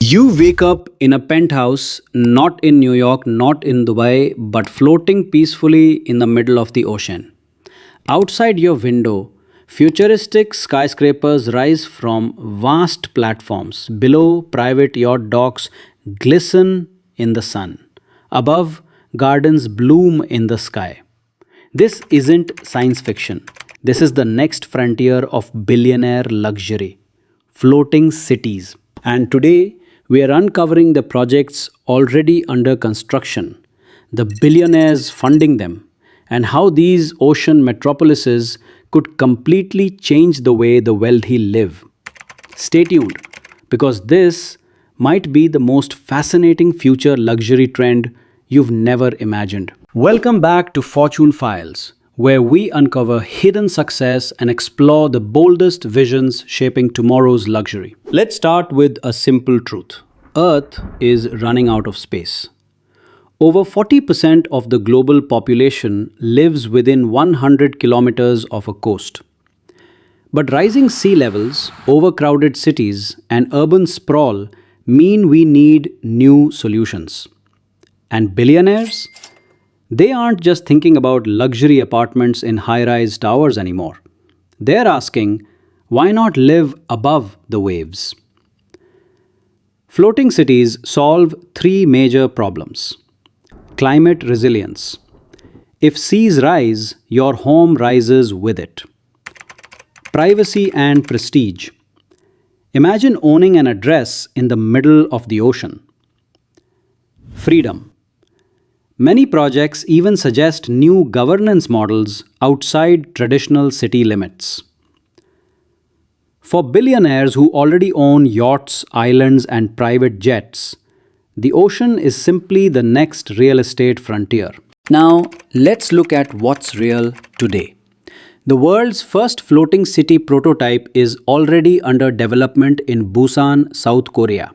You wake up in a penthouse, not in New York, not in Dubai, but floating peacefully in the middle of the ocean. Outside your window, futuristic skyscrapers rise from vast platforms. Below, private yacht docks glisten in the sun. Above, gardens bloom in the sky. This isn't science fiction. This is the next frontier of billionaire luxury floating cities. And today, we are uncovering the projects already under construction, the billionaires funding them, and how these ocean metropolises could completely change the way the wealthy live. Stay tuned, because this might be the most fascinating future luxury trend you've never imagined. Welcome back to Fortune Files, where we uncover hidden success and explore the boldest visions shaping tomorrow's luxury. Let's start with a simple truth: Earth is running out of space. Over 40% of the global population lives within 100 kilometers of a coast. But rising sea levels, overcrowded cities, and urban sprawl mean we need new solutions. And billionaires? They aren't just thinking about luxury apartments in high rise towers anymore. They're asking, why not live above the waves? Floating cities solve three major problems: climate resilience. If seas rise, your home rises with it. Privacy and prestige. Imagine owning an address in the middle of the ocean. Freedom. Many projects even suggest new governance models outside traditional city limits. For billionaires who already own yachts, islands, and private jets, the ocean is simply the next real estate frontier. Now, let's look at what's real today. The world's first floating city prototype is already under development in Busan, South Korea.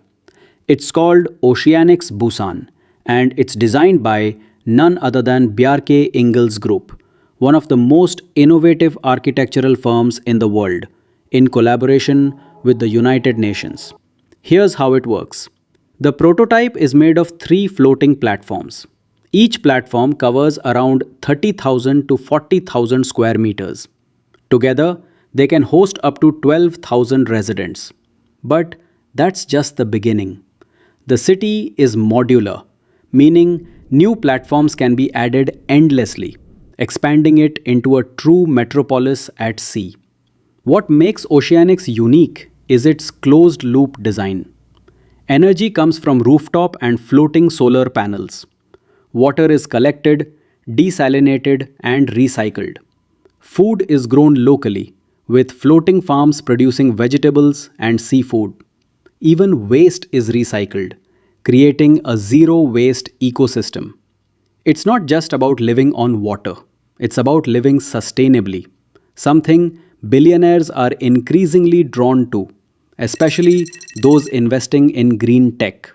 It's called Oceanix Busan, and it's designed by none other than Bjarke Ingels Group, one of the most innovative architectural firms in the world, in collaboration with the United Nations. Here's how it works. The prototype is made of three floating platforms. Each platform covers around 30,000 to 40,000 square meters. Together, they can host up to 12,000 residents. But that's just the beginning. The city is modular, meaning new platforms can be added endlessly, expanding it into a true metropolis at sea. What makes Oceanix unique is its closed loop design. Energy comes from rooftop and floating solar panels. Water is collected, desalinated, and recycled. Food is grown locally, with floating farms producing vegetables and seafood. Even waste is recycled, creating a zero waste ecosystem. It's not just about living on water, it's about living sustainably, something billionaires are increasingly drawn to, especially those investing in green tech.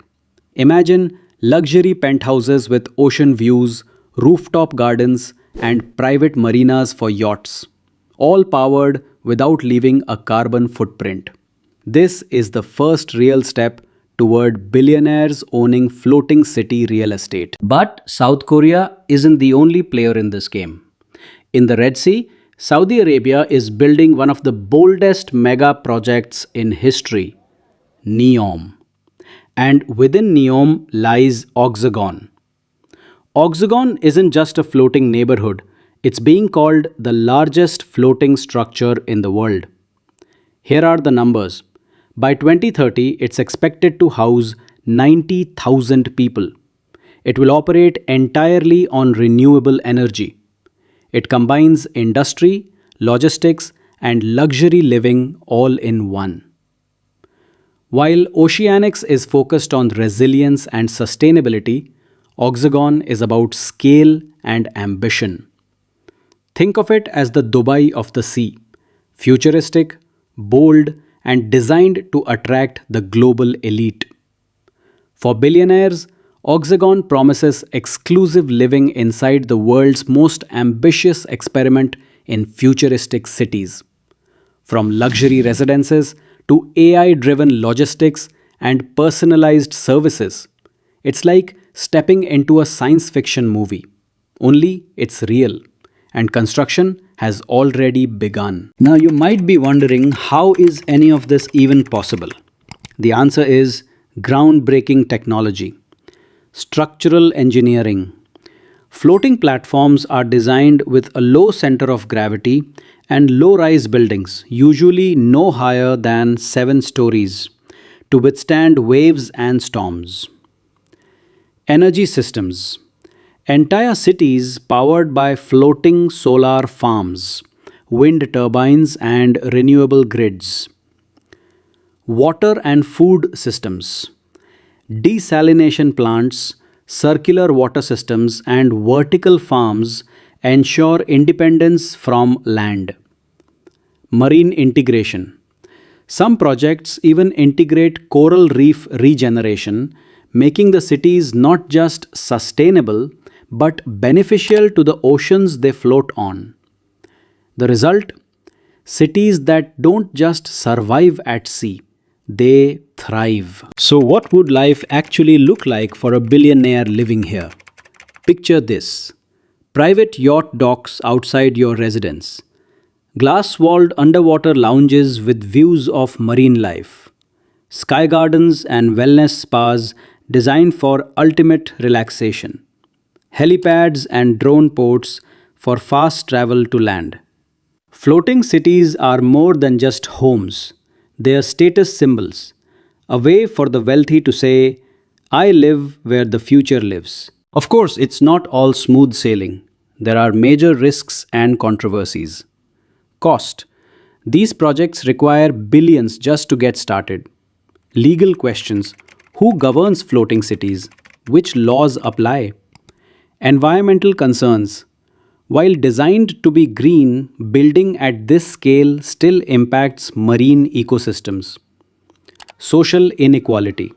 Imagine luxury penthouses with ocean views, rooftop gardens, and private marinas for yachts, all powered without leaving a carbon footprint. This is the first real step toward billionaires owning floating city real estate. But South Korea isn't the only player in this game. In the Red Sea, Saudi Arabia is building one of the boldest mega projects in history, NEOM. And within NEOM lies Oxagon. Oxagon isn't just a floating neighborhood, it's being called the largest floating structure in the world. Here are the numbers. By 2030, it's expected to house 90,000 people. It will operate entirely on renewable energy. It combines industry, logistics, and luxury living all in one. While Oceanix is focused on resilience and sustainability, Oxagon is about scale and ambition. Think of it as the Dubai of the sea: futuristic, bold, and designed to attract the global elite. For billionaires, Oxagon promises exclusive living inside the world's most ambitious experiment in futuristic cities. From luxury residences to AI driven logistics and personalized services. It's like stepping into a science fiction movie, only it's real, and construction has already begun. Now, you might be wondering, how is any of this even possible? The answer is groundbreaking technology, structural engineering. Floating platforms are designed with a low center of gravity and low rise buildings, usually no higher than 7 stories, to withstand waves and storms. Energy systems. Entire cities powered by floating solar farms, wind turbines, and renewable grids. Water and food systems. Desalination plants, circular water systems, and vertical farms ensure independence from land. Marine integration. Some projects even integrate coral reef regeneration, making the cities not just sustainable but beneficial to the oceans they float on. The result? Cities that don't just survive at sea, they thrive. So, what would life actually look like for a billionaire living here? Picture this: private yacht docks outside your residence, glass walled underwater lounges with views of marine life, sky gardens and wellness spas designed for ultimate relaxation, helipads and drone ports for fast travel to land. Floating cities are more than just homes, they are status symbols, a way for the wealthy to say, I live where the future lives. Of course, it's not all smooth sailing. There are major risks and controversies. Cost. These projects require billions just to get started. Legal questions. Who governs floating cities? Which laws apply? Environmental concerns. While designed to be green, building at this scale still impacts marine ecosystems. Social inequality.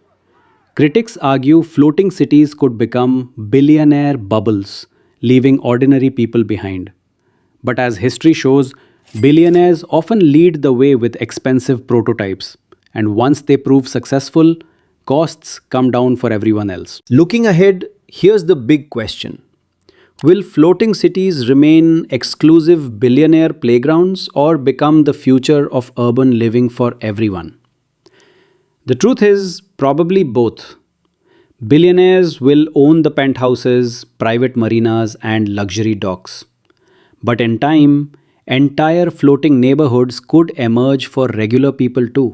Critics argue floating cities could become billionaire bubbles, leaving ordinary people behind. But as history shows, billionaires often lead the way with expensive prototypes, and once they prove successful, costs come down for everyone else. Looking ahead, here's the big question: will floating cities remain exclusive billionaire playgrounds or become the future of urban living for everyone? The truth is, probably both. Billionaires will own the penthouses, private marinas, and luxury docks. But in time, entire floating neighborhoods could emerge for regular people too,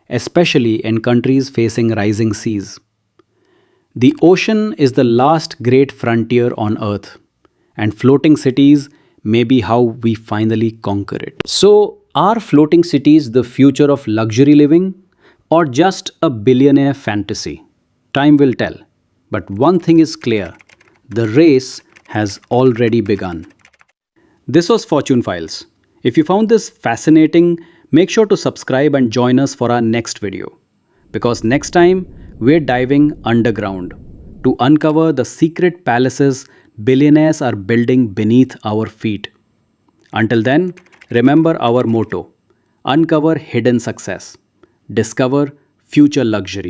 especially in countries facing rising seas. The ocean is the last great frontier on Earth, and floating cities may be how we finally conquer it. So, are floating cities the future of luxury living or just a billionaire fantasy? Time will tell. But one thing is clear: the race has already begun. This was Fortune Files. If you found this fascinating, make sure to subscribe and join us for our next video. Because next time, we're diving underground to uncover the secret palaces billionaires are building beneath our feet. Until then, remember our motto: uncover hidden success, discover future luxury.